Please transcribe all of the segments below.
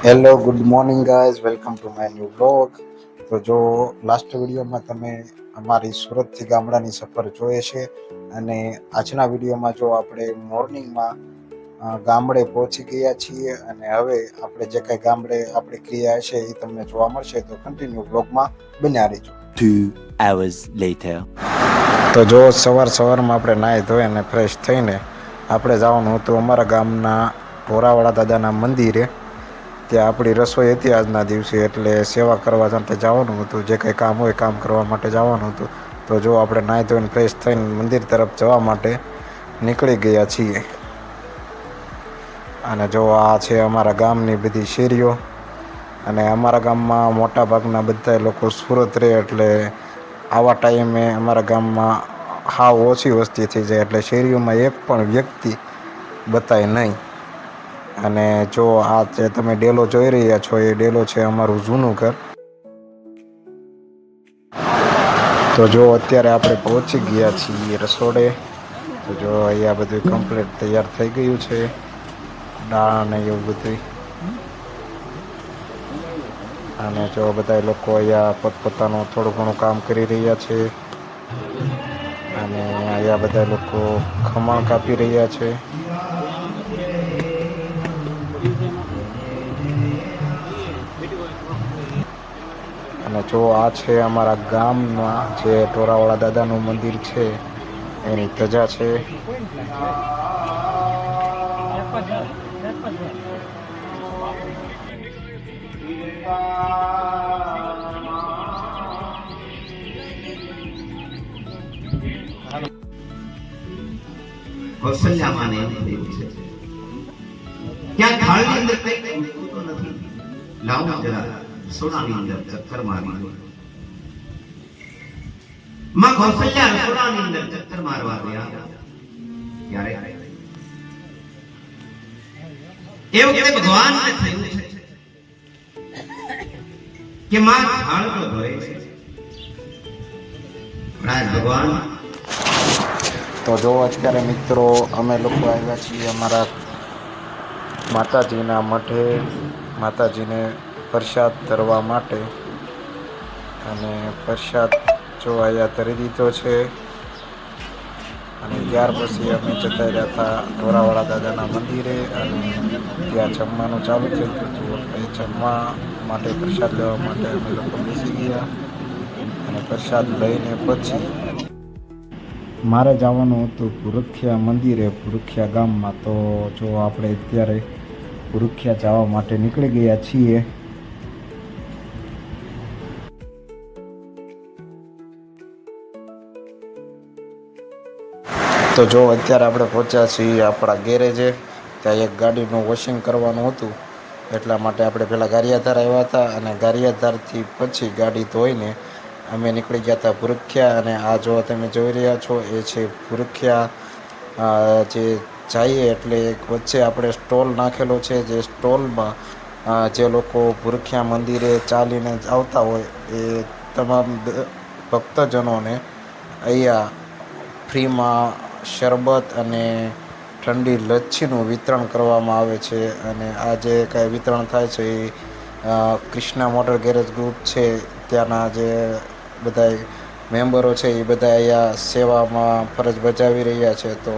Hello good morning guys, welcome to my new blog. તો જો last વિડીયોમાં તમે અમારી સુરતથી ગામડાની સફર જોઈએ છે અને આજના વિડીયોમાં જો આપણે મોર્નિંગમાં ગામડે પહોંચી ગયા છીએ અને હવે આપણે જે કાંઈ ગામડે આપણે ક્રિયા છે એ તમને જોવા મળશે, તો કન્ટિન્યુ બ્લોગમાં બન્યા રહીજો. 2 hours later. તો જો સવારમાં આપણે નાહી ધોઈ અને ફ્રેશ થઈને આપણે જવાનું હતું અમારા ગામના ઢોરાવાળા દાદાના મંદિરે. ત્યાં આપણી રસોઈ હતી આજના દિવસે, એટલે સેવા કરવા માટે જવાનું હતું, જે કંઈ કામ હોય કામ કરવા માટે જવાનું હતું. તો જો આપણે નાહી ધોઈને ફ્રેશ થઈને મંદિર તરફ જવા માટે નીકળી ગયા છીએ. અને જો આ છે અમારા ગામની બધી શેરીઓ. અને અમારા ગામમાં મોટા ભાગના બધા લોકો સુરત રહે, એટલે આવા ટાઈમે અમારા ગામમાં હાવ ઓછી વસ્તી થઈ જાય, એટલે શેરીઓમાં એક પણ વ્યક્તિ બતાય નહીં. અને જો આ જે તમે ડેલો જોઈ રહ્યા છો એ ડેલો છે અમારું જૂનું ઘર. તો જો અત્યારે આપણે પહોંચી ગયા છીએ રસોડે. તો જો અહીંયા બધું કમ્પ્લીટ તૈયાર થઈ ગયું છે, દાળ ને એવું બધું. અને જો બધા લોકો અહીંયા પોતપોતાનું થોડું ઘણું કામ કરી રહ્યા છે. અને અહીંયા બધા લોકો ખમણ કાપી રહ્યા છે. અને જો આ છે અમારા ગામમાં જે ઢોરાવાળા દાદાનું મંદિર છે એની ધજા છે. કૌશલ્યામાને એમ થયું છે ક્યાં થાળની અંદર કંઈક ઉઠતું તો નથી, લાવો જરા સોનાની અંદર ચક્કર મારી દો. માં કૌશલ્યા રસોડાની અંદર ચક્કર મારવા ગયા ત્યારે એ વખતે ભગવાનને થયું છે કે માં થાળ તો ધોય છે, પણ ભગવાન. તો જો અત્યારે મિત્રો અમે લોકો આવ્યા છીએ અમારા માતાજીના મઠે, માતાજીને પ્રસાદ ધરવા માટે. અને પ્રસાદ જો અહીંયા ધરી દીધો છે. અને ત્યાર પછી અમે જતા રહ્યા હતા ઢોરાવાળા દાદાના મંદિરે, અને ત્યાં જમવાનું ચાલુ થઈ ગયું હતું. એટલે જમવા માટે પ્રસાદ લેવા માટે અમે લોકો બેસી ગયા. અને પ્રસાદ લઈને પછી મારે જવાનું હતું ભુરખિયા મંદિરે, ભુરખિયા ગામમાં. તો જો આપણે અત્યારે ભુરખિયા જવા માટે નીકળી ગયા છીએ. તો જો અત્યારે આપણે પહોંચ્યા છીએ આપણા ગેરેજે. ત્યાં એક ગાડીનું વોશિંગ કરવાનું હતું, એટલા માટે આપણે પહેલાં ગારિયાધાર આવ્યા હતા. અને ગારિયાધારથી પછી ગાડી ધોઈને અમે નીકળી ગયા હતા ભુરખિયા. અને આ જો તમે જોઈ રહ્યા છો એ છે ભુરખિયા. જે જઈએ એટલે વચ્ચે આપણે સ્ટોલ નાખેલો છે, જે સ્ટોલમાં જે લોકો ભુરખિયા મંદિરે ચાલીને આવતા હોય એ તમામ ભક્તજનોને અહીંયા ફ્રીમાં શરબત અને ઠંડી લચ્છીનું વિતરણ કરવામાં આવે છે. અને આ જે કાંઈ વિતરણ થાય છે એ કૃષ્ણા મોટર ગેરેજ ગ્રુપ છે ત્યાંના જે બધા મેમ્બરો છે એ બધા અહીંયા સેવામાં ફરજ બજાવી રહ્યા છે. તો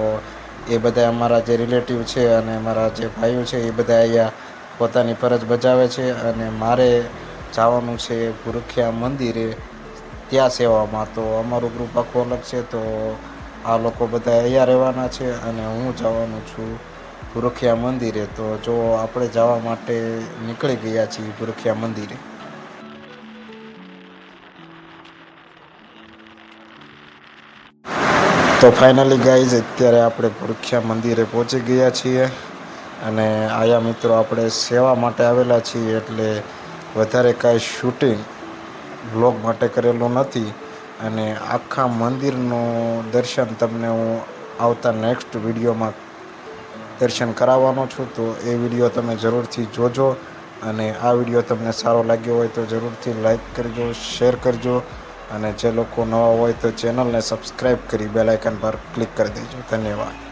એ બધા અમારા જે રિલેટિવ છે અને અમારા જે ભાઈઓ છે એ બધા અહીંયા પોતાની ફરજ બજાવે છે. અને મારે જવાનું છે ભુરખિયા મંદિરે ત્યાં સેવામાં. તો અમારું ગ્રુપ આખું અલગ છે, તો આ લોકો બધા અહીંયા રહેવાના છે અને હું જવાનું છું ભુરખિયા મંદિરે. તો જો આપણે જવા માટે નીકળી ગયા છીએ ભુરખિયા મંદિરે. તો ફાઇનલી ગાઈઝ અત્યારે આપણે ભુરખિયા મંદિરે પહોંચી ગયા છીએ. અને આયા મિત્રો આપણે સેવા માટે આવેલા છીએ, એટલે વધારે કાંઈ શૂટિંગ વ્લોગ માટે કરેલું નથી. અને આખા મંદિરનું દર્શન તમને હું આવતા નેક્સ્ટ વિડીયોમાં દર્શન કરાવવાનો છું. તો એ વિડીયો તમે જરૂરથી જોજો. અને આ વિડીયો તમને સારો લાગ્યો હોય તો જરૂરથી લાઈક કરજો, શેર કરજો. અને જે લોકો નવા હોય તો ચેનલને સબસ્ક્રાઈબ કરી બેલ આઇકન પર ક્લિક કરી દેજો. ધન્યવાદ.